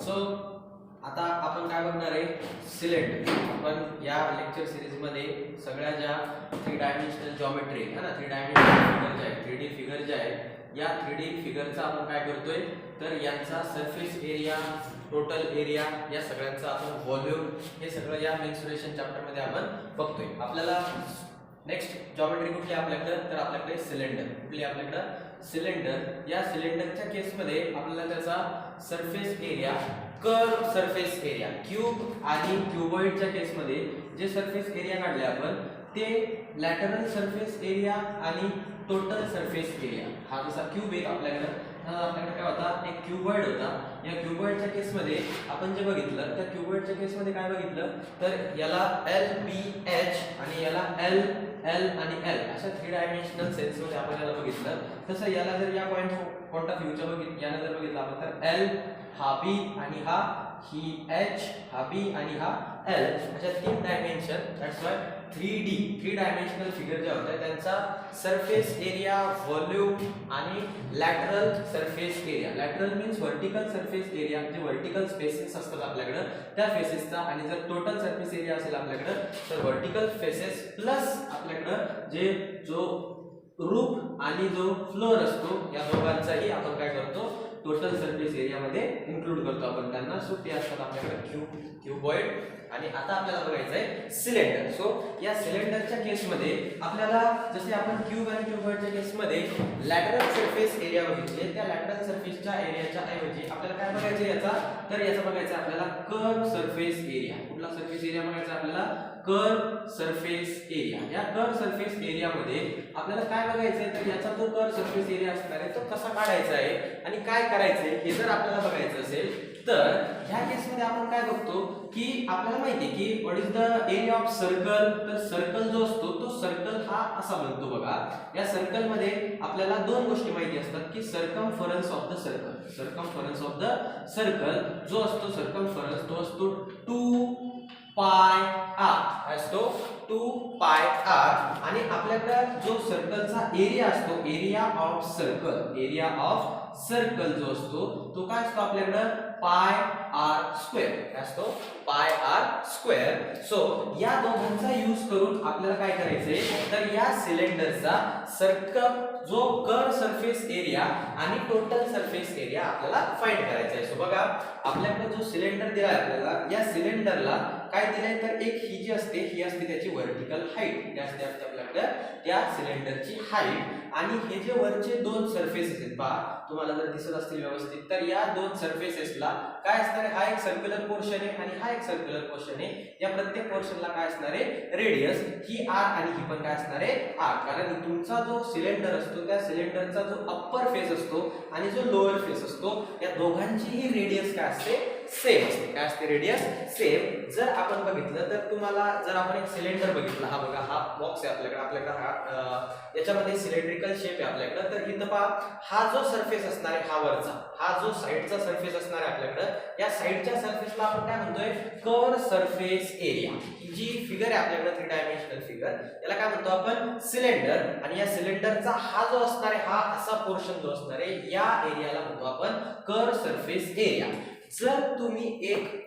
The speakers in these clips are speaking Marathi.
सो आता आपण काय बघणार आहे, सिलेंडर. आपण या लेक्चर सिरीज मध्ये सगळ्या ज्या 3 डायमेन्शनल जॉमेट्री आहे ना, 3 डायमेन्शनल फिगर जे आहे, 3D फिगर जे आहे, या 3D फिगरचा आपण काय करतोय तर यांचा सरफेस एरिया, टोटल एरिया, या सगळ्यांचा आपण व्हॉल्यूम, हे सगळं या मेन्सुरेशन चॅप्टर मध्ये आपण बघतोय. आपल्याला नेक्स्ट जॉमेट्री कुठली आपल्याकडे तर आपल्याकडे सिलेंडर. कुठली आपल्याकडे सिलेंडर. या सिलेंडरच्या केस मध्ये आपल्याला त्याचा surface area, curve surface area, cube आणि क्यूबॉइडच्या केस मध्ये जे सरफेस एरिया काढले आपण ते लॅटरल सरफेस एरिया आणि टोटल सरफेस एरिया. हा जसा क्यूब आहे आपल्याकडे काय होता, एक क्यूबॉइड होता. या क्यूबॉइडच्या केस मध्ये आपण जे बघितलं त्या क्यूबॉइडच्या केस मध्ये काय बघितलं तर याला LPH आणि याला L आणि L अशा 3 डायमेन्शनल सेन्स मध्ये आपण याला बघितलं. तसं याला जर या पॉइंट ऑफ व्ह्यूच्या यानं जर बघितलं आपण तर L हा B आणि हा ही H हा B आणि हा L अशा 3 dimension. That's why 3 dimensional figure ज्या होत्या त्यांचा सरफेस एरिया, व्हॉल्यूम आणि lateral surface area. Lateral means vertical surface area, जे व्हर्टिकल स्पेसेस असतात आपल्याकडे त्या फेसेसचा, आणि जर टोटल सरफेस एरिया असेल आपल्याकडे तर व्हर्टिकल फेसेस प्लस आपल्याकडे जे जो रूफ आणि जो फ्लोर असतो या दोघांचाही आपण काय करतो टोटल सरफेस एरिया मध्ये इन्क्लूड करतो आपण त्यांना. सो ते असतात आपल्याकडे क्यूबॉइड. आणि आता आपल्याला बघायचं आहे सिलेंडर. सो या सिलेंडरच्या केस मध्ये आपल्याला जसे आपण क्यूब आणि क्यूबॉइडच्या केस मध्ये लॅटरल सरफेस एरिया बघितले, त्या लॅटरल सरफेसच्या एरियाच्या ऐवजी आपल्याला काय बघायचं याचा तर याचा बघायचं आपल्याला कर्व सरफेस एरिया. कुठला सरफेस एरिया बघायचा आपल्याला कर्व सरफेस एरिया. या कर्व सरफेस एरिया मध्ये आपल्याला काय बघायचंय तर याचा जो कर्व सरफेस एरिया असणार आहे तो कसा काढायचा आहे आणि काय करायचंय हे जर आपल्याला बघायचं असेल तर ह्या केस मध्ये आपण काय बघतो की आपल्याला माहिती आहे की what is the area of circle. तर सर्कल जो असतो तो सर्कल हा असा बनतो बघा. या सर्कल मध्ये आपल्याला 2 गोष्टी माहिती असतात की circumference of the circle. Circumference of the circle जो असतो सर्कमफरन्स तो असतो 2 पाय आर असतो 2 पाय आर. आणि आपल्याकडे जो सर्कलचा एरिया असतो एरिया ऑफ सर्कल जो असतो तो काय असतो आपल्याकडे पाय आर स्क्वेअर असतो पाय आर स्क्वेअर. सो या दोघांचा यूज करून आपल्याला काय करायचंय तर या सिलेंडरचा सर्कम जो कर्व सरफेस एरिया आणि टोटल सरफेस एरिया आपल्याला फाइंड करायचा आहे. सो बघा आपल्याकडे जो सिलेंडर दिलाय आपल्याला या सिलेंडरला काय दिलंय तर एक ही जी असते ही असते त्याची व्हर्टिकल हाईट. त्या असते आपल्याकडे त्या सिलेंडरची हाईट. आणि हे जे वरचे 2 सरफेसेस आहेत पहा तुम्हाला जर दिसत असतील व्यवस्थित तर या 2 सरफेसेसला काय असणार आहे, हा एक सर्क्युलर पोर्शन आहे आणि हा एक सर्क्युलर पोर्शन आहे. या प्रत्येक पोर्शनला काय असणार आहे रेडियस, ही आर आणि ही पण काय असणार आहे आर. कारण तुमचा जो सिलेंडर असतो त्या सिलेंडरचा जो अप्पर फेस असतो आणि जो लोअर फेस असतो या दोघांचीही रेडियस काय असते सेम असते. काय असते रेडियस सेम. जर आपण बघितलं तर तुम्हाला जर आपण एक सिलेंडर बघितला, हा बघा हा बॉक्स आहे आपल्याकडे हा याच्यामध्ये सिलेंड्रिकल शेप आहे आपल्याकडे. तर इथं पहा हा जो सरफेस असणार आहे हा वरचा, हा जो साइडचा सरफेस असणार आहे आपल्याकडे या साइडच्या सरफेसला आपण काय म्हणतोय कर्व सरफेस एरिया. ही जी फिगर आहे आपल्याकडे 3 डायमेन्शनल फिगर याला काय म्हणतो आपण सिलेंडर. आणि या सिलेंडरचा हा जो असणार आहे हा असा पोर्शन जो असणार आहे या एरियाला म्हणतो आपण कर्व सरफेस एरिया. जर तुम्ही एक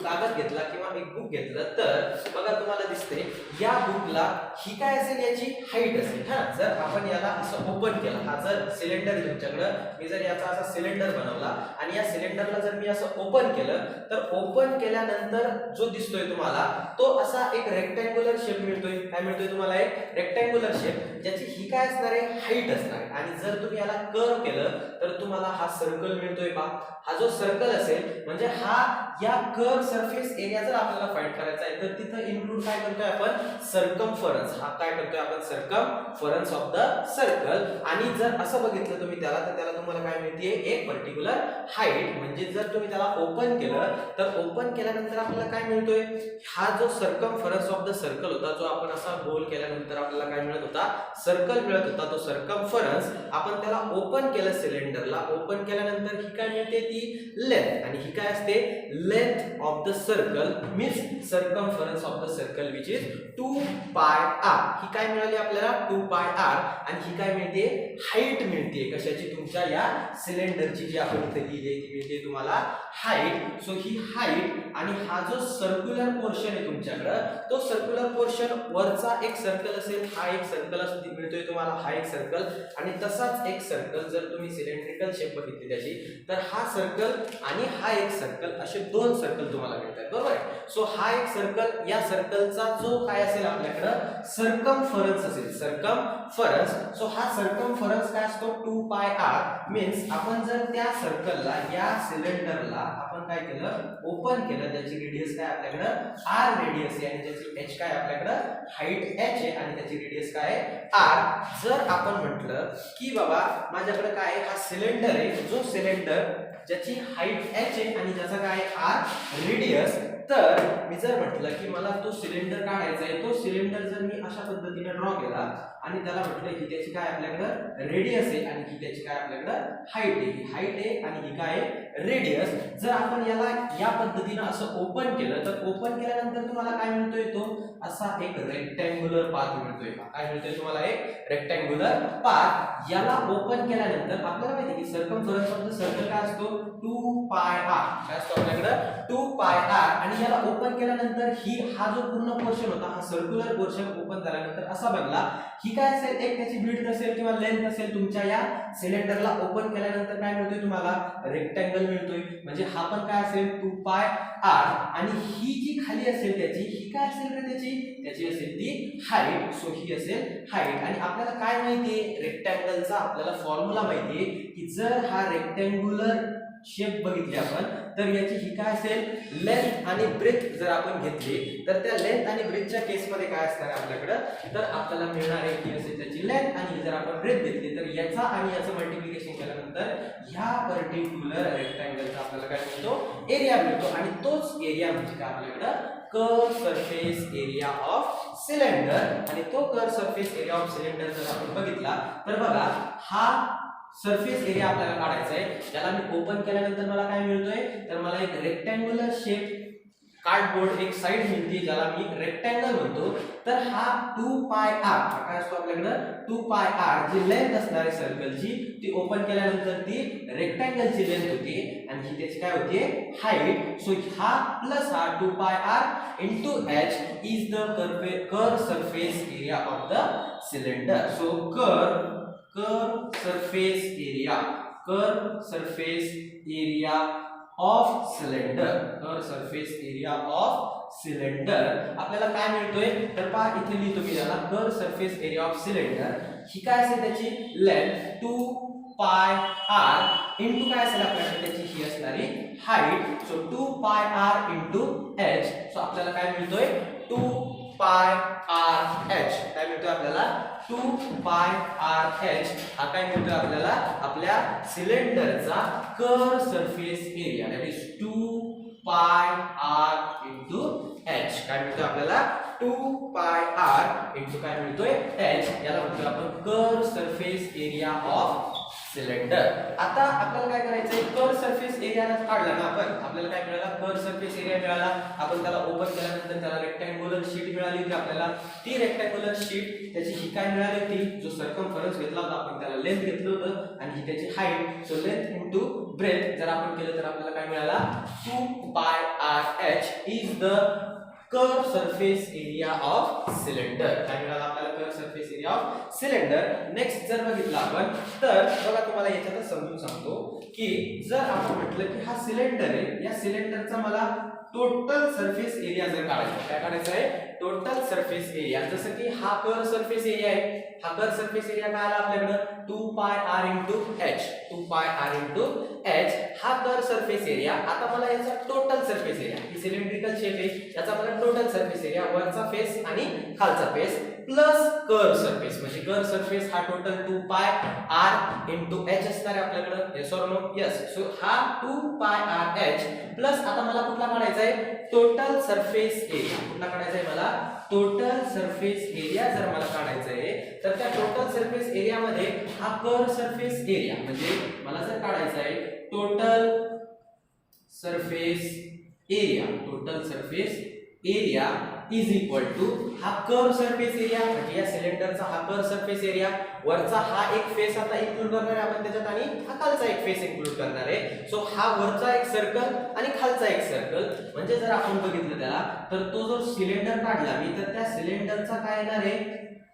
कागद घेतला किंवा एक बुक घेतलं तर बघा तुम्हाला दिसते या बुकला ही काय असेल याची हाईट असेल. हा जर आपण याला असं ओपन केलं, हा जर सिलेंडर तुमच्याकडे मी जर याचा असा सिलेंडर बनवला आणि या सिलेंडरला जर मी असं ओपन केलं तर ओपन केल्यानंतर जो दिसतोय तुम्हाला तो असा एक रेक्टँग्युलर शेप मिळतोय. काय मिळतोय तुम्हाला एक रेक्टँग्युलर शेप ज्याची ही काय असणार आहे हाईट असणार आहे. आणि जर तुम्ही याला कर्व केलं तर तुम्हाला हा सर्कल मिळतोय पहा. हा जो सर्कल असेल म्हणजे हा या कर्व सरफेस एरिया जर आपल्याला फाइंड करायचा आहे तर तिथं इन्क्लूड काय करतोय आपण सर्कमफरन्स. हा काय करतोय आपण सर्कमफरन्स ऑफ द सर्कल. आणि जर असं बघितलं तुम्ही त्याला तर त्याला तुम्हाला काय मिळते एक पर्टिक्युलर हाईट. म्हणजे जर तुम्ही त्याला ओपन केलं तर ओपन केल्यानंतर आपल्याला काय मिळतोय हा जो सर्कमफरन्स ऑफ द सर्कल होता जो आपण असा गोल केल्यानंतर आपल्याला काय मिळत होता सर्कल मिळत होता तो सर्कमफरन्स. आपण त्याला ओपन केलं सिलेंडरला, ओपन केल्यानंतर ही काय मिळते ती लेंथ. आणि ही काय असते length of the circle means circumference of the circle which is 2 pi R. ही काय मिळाली आपल्याला 2 पाय आर. आणि ही काय मिळते हाईट मिळते कशाची तुमच्या या सिलेंडरची जी आपण इथे लिहिली ती मिळते तुम्हाला हाईट. सो ही हाईट आणि हा जो सर्क्युलर पोर्शन आहे तुमच्याकडं, तो सर्क्युलर पोर्शन वरचा एक सर्कल असेल, हा एक सर्कल मिळतोय तुम्हाला, हा एक सर्कल, आणि तसाच एक सर्कल जर तुम्ही सिलेंड्रिकल शेप बघितली त्याची, तर हा सर्कल आणि हा एक सर्कल, असे दोन सर्कल तुम्हाला मिळतात, बरोबर आहे. सो हा एक सर्कल, या सर्कलचा जो काय असेल आपल्याकडं सर्कमफरन्स असेल, सर्कमफरन्स. सो हा सर्कमफरन्स काय असतो 2 पाय r. मीन्स आपण जर त्या सर्कलला, या सिलेंडरला आपण काय केलं, ओपन केलं, त्याची रेडियस काय आपल्याकडं r रेडियस आहे आणि त्याची h काय आपल्याकडं हाईट h आहे आणि त्याची रेडियस काय r. जर आपण म्हटलं की बाबा माझ्याकडे काय हा सिलेंडर आहे, जो सिलेंडर ज्याची हाईट h आहे आणि ज्याचा काय r रेडियस, तर मी जर म्हटलं की मला तो सिलेंडर काढायचा आहे, तो सिलेंडर जर मी अशा पद्धतीने ड्रॉ केला आणि त्याला म्हटलं की त्याची काय आपल्याकडे रेडियस आहे आणि ही त्याची काय आपल्याकडे हाईट आहे, ही हाईट आहे आणि ही काय रेडियस. जर आपण याला या पद्धतीने असं ओपन केलं, तर ओपन केल्यानंतर तुम्हाला काय मिळतोय, तो असा एक रेक्टँग्युलर पाथ मिळतोय. काय मिळतोय तुम्हाला, एक रेक्टँग्युलर पाथ. याला ओपन केल्यानंतर आपल्याला माहिती आहे की सर्कमफरन्स ऑफ द सर्कल काय असतो 2 पाय r. काय असतो आपल्याकडे 2 पाय r. आणि याला ओपन केल्यानंतर ही हा जो पूर्ण पोर्शन होता, हा सर्क्युलर पोर्शन ओपन झाल्यानंतर असा बनला. ही काय असेल, एक त्याची विड्थ असेल किंवा लेंथ असेल, तुमच्या या सिलेंडरला ओपन केल्यानंतर काय मिळतोय तुम्हाला, रेक्टँगल मिळतोय. म्हणजे हा पण काय असेल 2 पाय r. आणि ही जी खाली असेल त्याची, ही काय असेल रे त्याची असेल ती हाईट. सो ही असेल हाईट. आणि आपल्याला काय माहितीये, रेक्टँगलचा आपल्याला फॉर्म्युला माहितीये की जर हा रेक्टँग्युलर शेप बघितली आपण, तर याची ही काय असेल लेंथ आणि ब्रेथ जर आपण घेतली, तर त्या लेंथ आणि ब्रेथच्या केसमध्ये काय असणार आहे आपल्याकडे, तर आपल्याला मिळणार आहे की असेल त्याची लेंथ, आणि जर आपण ब्रेथ घेतली तर याचा आणि याचं मल्टिप्लिकेशन केल्यानंतर ह्या पर्टिक्युलर रेक्टँगलचा आपल्याला काय मिळतो, एरिया मिळतो. आणि तोच एरिया म्हणजे काय आपल्याकडे curve surface area of cylinder. आणि तो curve surface area of cylinder जर आपण बघितला, तर बघा हा सरफेस एरिया आपल्याला काढायचा आहे. याला मी ओपन केल्यानंतर मला काय मिळतोय, तर मला एक रेक्टँग्युलर शेप कार्डबोर्ड एक साइड मिळते, ज्याला मी रेक्टँगल म्हणतो. तर हा 2 पाय r काय असतो आपल्याकडे 2 पाय r, जी लेंथ असणार आहे सर्कलची, ती ओपन केल्यानंतर ती रेक्टँगलची लेंथ होती आणि ही त्याची काय होती हाईट. सो हा प्लस हा 2 pi r into h is the curve surface area of the cylinder. So curve surface area of cylinder, curve surface area of cylinder आपल्याला काय मिळतोय, तर पहा इथे लिहितो मी याला curve surface area of cylinder. ही काय असेल त्याची लेंथ 2 पाय r इनटू काय असेल आपल्याकडे त्याची ही असणारी height. So 2 pi r into h. So आपल्याला काय मिळतोय 2 पाय r h. काय मिळतोय आपल्याला 2 पाय r h. हा काय मिळतोय आपल्याला आपल्या सिलेंडरचा curve surface area, that is 2 pi r into h. काय मिळतोय आपल्याला 2 पाय r इनटू काय मिळतोय h. याला म्हणतो आपण curve surface area of cylinder. आता आपल्याला काय करायचंय, कर्व सरफेस एरिया काढला ना आपण, आपल्याला काय मिळाला, कर्व सरफेस एरिया मिळाला. आपण त्याला ओपन केल्यानंतर त्याला रेक्टँग्युलर शीट मिळाली होती आपल्याला. ती रेक्टँग्युलर शीट त्याची ही काय मिळाली होती, जो सर्कमफरन्स घेतला होता आपण, त्याला लेंथ घेतलं होतं आणि ही त्याची height. So length into breadth जर आपण केलं तर आपल्याला काय मिळाला 2 pi r h is the curve surface area of cylinder. काय मिळाला आपल्याला curve surface area of cylinder. Next जर बघितलं आपण, तर बघा तुम्हाला याच्यातच समजून सांगतो की जर आपण म्हटलं की हा सिलेंडर आहे, या सिलेंडरचा मला टोटल सरफेस एरिया जर काढायचा, काय काढायचा आहे टोटल सरफेस एरिया. जसं की हा कर्व सरफेस एरिया आहे, हा कर्व सरफेस एरिया काय आला आपल्याकडे 2 pi r into h. 2 pi r into h हा कर्व सरफेस एरिया. आता मला याचा टोटल सरफेस एरिया, ही सिलेंड्रिकल शेप आहे, याचा मला टोटल सरफेस एरिया, वरचा फेस आणि खालचा फेस प्लस कर्व सरफेस, म्हणजे कर्व सरफेस हा total 2 pi r into h असणार आहे आपल्याकडे. Yes or no? Yes. So हा 2 पाय r h प्लस आता मला कुठला काढायचा आहे, टोटल सरफेस एरिया. कुठला काढायचा आहे मला, टोटल सरफेस एरिया जर मला काढायचा आहे, तर त्या टोटल सरफेस एरिया मध्ये हा कर्व सरफेस एरिया, म्हणजे मला जर काढायचा आहे total surface area, total surface area is equal to हा कर्व सरफेस एरिया, म्हणजे या सिलेंडरचा हा कर्व सरफेस एरिया, वरचा हा एक फेस आता इन्क्लूड करणार आहे आपण त्याच्यात, आणि हा खालचा एक फेस इन्क्लूड करणार आहे. सो हा वरचा एक सर्कल आणि खालचा एक सर्कल, म्हणजे जर आपण बघितलं त्याला तर तो जो सिलेंडर काढला मी, तर त्या सिलेंडरचा काय येणार आहे,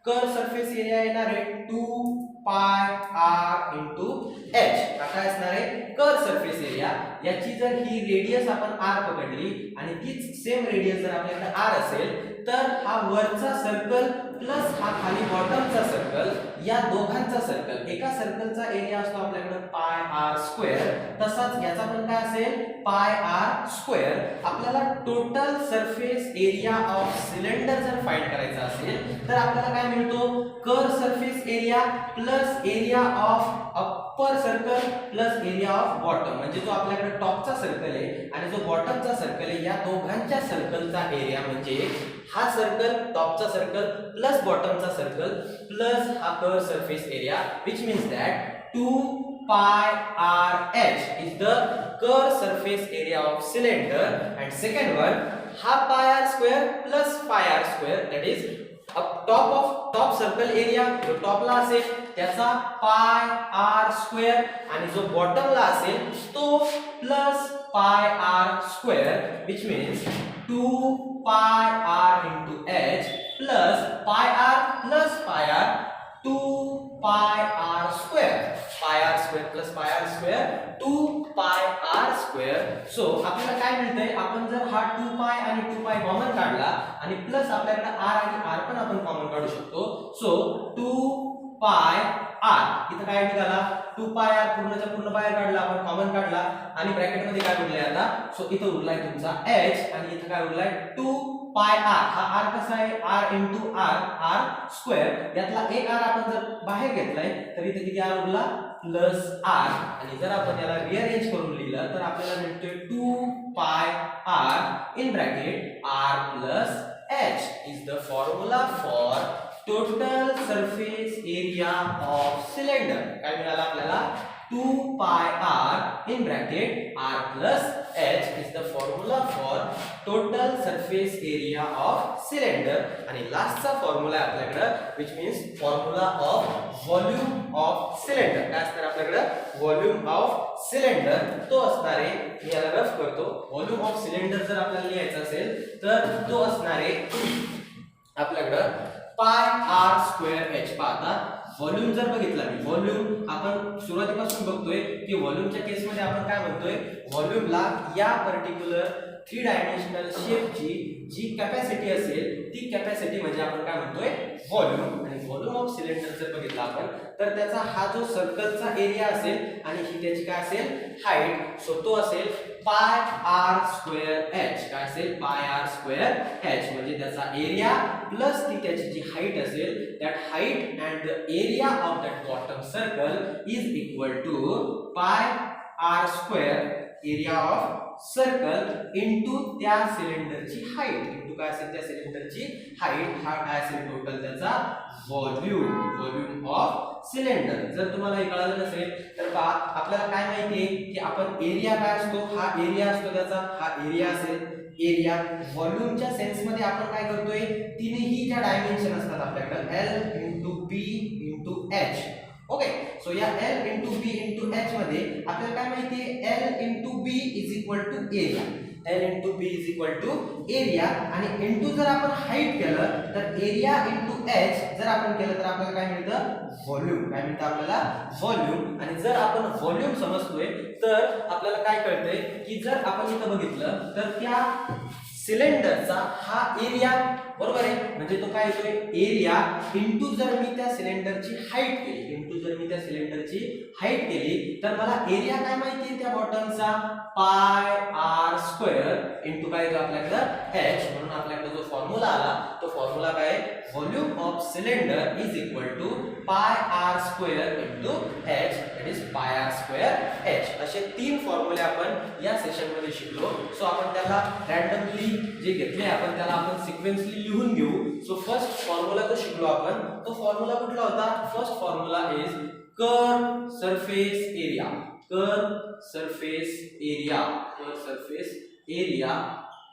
कर्व सरफेस एरिया येणार आहे 2 पाय r इंटू h. काय असणार आहे, कर्व सरफेस एरिया. याची जर ही रेडियस आपण r पकडली आणि तीच सेम रेडियस जर आपल्याकडे r असेल, तर हा वरचा सर्कल प्लस हा खाली बॉटमचा सर्कल, या दोघांचा सर्कल, एका सर्कलचा एरिया असतो आपल्याकडे पाय r स्क्वेअर, तसाच याचा पण काय असेल पाय r स्क्वेअर. आपल्याला total surface area of cylinder जर फाइंड करायचा असेल तर आपल्याला काय मिळतो, curve surface area plus area of upper circle plus area of bottom, म्हणजे जो आपल्याकडे टॉपचा सर्कल आहे आणि जो बॉटमचा सर्कल आहे, या दोघांच्या सर्कलचा एरिया म्हणजे हा सर्कल टॉपचा सर्कल प्लस बॉटमचा सर्कल प्लस हा curve surface area, which means that 2 pi r h is the curve surface area of cylinder. And second one, half pi r square plus pi r square, that is top circle area जो टॉपला असेल त्याचा पाय r स्क्वेअर, आणि जो बॉटमला असेल तो प्लस पाय r square, which means 2 pi r into h plus pi r plus pi r 2 pi r square, pi r square plus pi r square 2 pi r square. So आपल्याला काय मिळतंय, आपण जर हा 2 pi आणि 2 pi कॉमन काढला आणि प्लस आपल्याकडे r आणि r पण आपण कॉमन काढू शकतो. सो 2 pi r, इथं काय निघाला 2 pi r पूर्णच्या पूर्ण बाहेर काढला आपण, कॉमन काढला, आणि ब्रॅकेट मध्ये काय उरलंय आता, सो इथं उरलाय तुमचा h आणि इथं काय उरलाय 2 पाय r. हा r कसा आहे, r into r स्क्वेअर, यातला एक r आपण जर बाहेर घेतलाय तर इथे किती r उरला प्लस r, आणि जर आपण याला रिअरेंज करून लिहिलं तर आपल्याला मिळतोय 2 pi r in bracket r plus h is the formula for total surface area of cylinder. काय मिळालं आपल्याला, 2 pi r in bracket r plus h is the formula for total surface area of cylinder. आणि लास्टचा फॉर्म्युला आहे आपल्याकडे, which means formula of volume of cylinder. काय असणार आपल्याकडे, volume of cylinder, तो असणार आहे, मी याला रफ करतो. volume of cylinder जर आपल्याला लिहायचा असेल तर तो असणार आहे आपल्याकडे पाय r स्क्वेअर h. पाहता व्हॉल्यूम जर बघितला मी, व्हॉल्यूम आपण सुरुवातीपासून बघतोय की व्हॉल्यूमच्या केस मध्ये आपण काय म्हणतोय, व्हॉल्यूमला या पर्टिक्युलर 3 डायमेन्शनल शेपची जी कॅपॅसिटी असेल ती कॅपॅसिटी म्हणजे आपण काय म्हणतोय व्हॉल्यूम. आणि व्हॉल्यूम ऑफ सिलेंडर जर बघितला आपण तर त्याचा हा जो सर्कलचा एरिया असेल आणि ही त्याची काय असेल हाईट, सो तो असेल पाय r स्क्वेअर h. काय असेल पाय r स्क्वेअर h, म्हणजे त्याचा एरिया प्लस ती त्याची जी हाईट असेल, that height and the area of that bottom circle is equal to pi r square area of circle into त्या सिलेंडरची हाईट, इनटू काय असेल त्या सिलेंडरची हाईट, हा काय असेल टोटल त्याचा व्हॉल्यूम ऑफ सिलेंडर. जर तुम्हाला हे कळलं नसेल तर पहा, आपल्याला काय माहिती आहे की आपण एरिया काय असतो, हा एरिया असतो त्याचा, हा एरिया असेल एरिया. व्हॉल्यूमच्या सेन्स मध्ये आपण काय करतोय, तिन्ही ज्या डायमेन्शन असतात आपल्याकडे L into B into H. Okay, so या L into B into H मध्ये आपल्याला काय माहिती आहे, L into B is equal to area, L into B is equal to area, आणि इंटू जर आपण हाईट केलं तर एरिया इंटू H जर आपण केलं तर आपल्याला काय मिळतं व्हॉल्यूम. काय मिळतं आपल्याला व्हॉल्यूम. आणि जर आपण व्हॉल्यूम समजतोय तर आपल्याला काय कळतंय की जर आपण इथं बघितलं तर त्या सिलेंडरचा हा एरिया बरोबर आहे, म्हणजे तो काय येतोय एरिया इंटू जर मी त्या सिलेंडरची हाईट केली, इंटू जर मी त्या सिलेंडरची हाईट केली तर मला एरिया काय माहिती आहे त्या बॉटमचा पाय r स्क्वेअर इंटू काय येतो आपल्याकडे h. म्हणून आपल्याकडे जो फॉर्म्युला आला तो फॉर्म्युला काय, volume of cylinder is equal to pi r square into h, that is pi r square h. असे 3 फॉर्म्युले आपण या सेशन मध्ये शिकलो. सो आपण त्याला रॅन्डमली जे घेतले आपण त्याला आपण सिक्वेन्सली लिहून घेऊ. सो फर्स्ट फॉर्म्युला जो शिकलो आपण तो फॉर्म्युला कुठला होता, first formula is curve surface area, curve surface area, curve surface area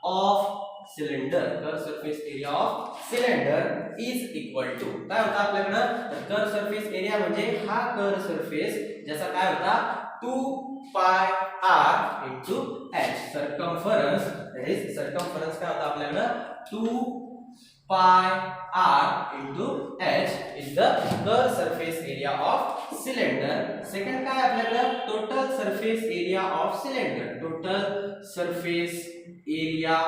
of cylinder, curve surface area of cylinder is equal to काय होता आपल्याकडं, तर कर्व सरफेस एरिया म्हणजे हा कर्व सरफेस ज्याचा काय होता 2 pi r into h circumference, that is circumference काय होता आपल्याकडं 2 pi r into h is the curved surface area of cylinder. Second काय आपल्याकडे total surface area of cylinder, total surface area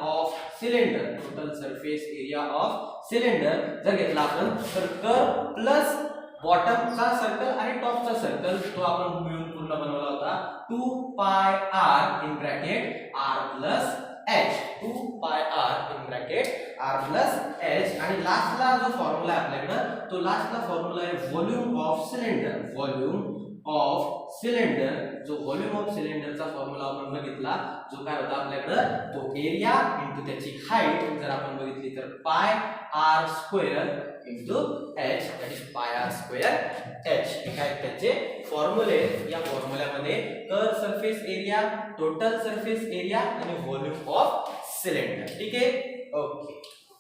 of cylinder, total surface area of cylinder जर घेतला आपण तर कर्व प्लस बॉटमचा सर्कल आणि टॉपचा सर्कल तो आपण मिळून पूर्ण बनवला होता 2 pi r in bracket r plus h, 2 pi r in bracket r plus h आणि लास्टला जो फॉर्म्युला आहे आपल्याकडे तो लास्टला फॉर्म्युला आहे volume of cylinder, volume of cylinder. जो व्हॉल्यूम ऑफ सिलेंडरचा फॉर्म्युला आपण बघितला जो काय होता आपल्याकडे तो एरिया इनटू त्याची हाईट जर आपण बघितली तर pi r square into h, that is pi r square h. हे काय त्याचे फॉर्म्युले, या फॉर्म्युल्यामध्ये curve surface area, total surface area आणि व्हॉल्यूम ऑफ सिलेंडर. ठीक आहे, ओके.